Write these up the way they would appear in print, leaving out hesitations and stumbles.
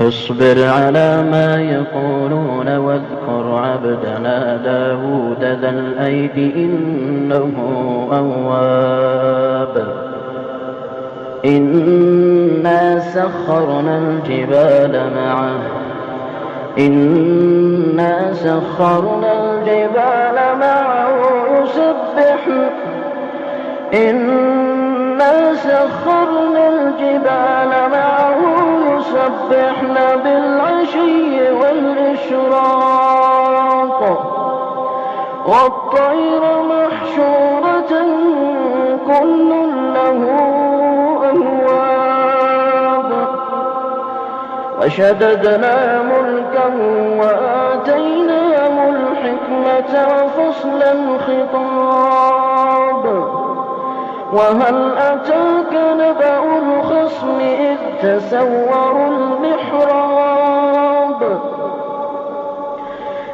اصبر على ما يقولون واذكر عبدنا داود ذا الأيد إنه أواب. إنا سخرنا الجبال معه يسبحن بالعشي والإشراق والطير محشورة كل له أواب. وشددنا ملكه وآتيناه الحكمة وفصل الخطاب. وهل أتاك نبأ الخصم إذ تسوروا المحراب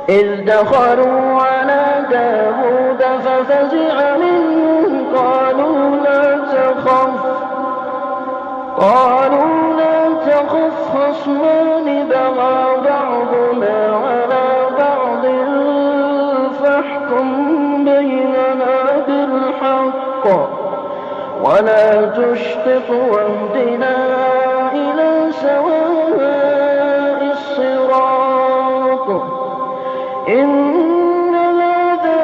إذ دخلوا على داود ففزع منهم قالوا لا تخف خصمان بغى بعضنا على بعض فاحكم بيننا بالحق ولا تشطط واهدنا إلى سواء الصراط. إن هذا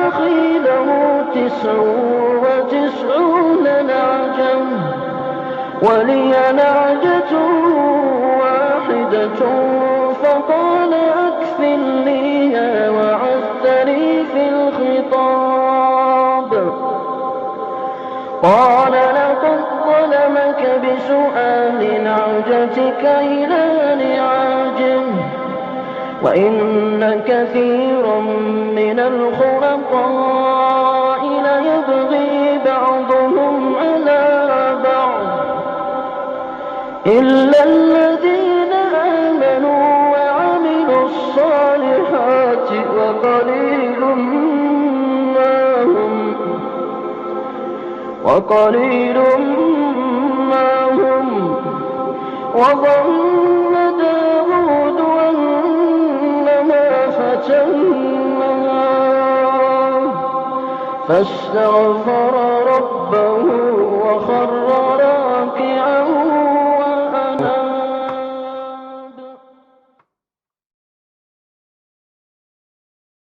أخي له 99 نعجة ولي نعجة واحدة فقال أكفلنيها وعزني في الخطاب. قال لقد ظلمك بسؤال نعجتك إلى نعاجه وإن كثيرا من الخلطاء ليبغي بعضهم على بعض إلا الذين آمنوا وعملوا الصالحات وقليل ما هم. وظن داود أنما فتناه فاستغفر ربه وخر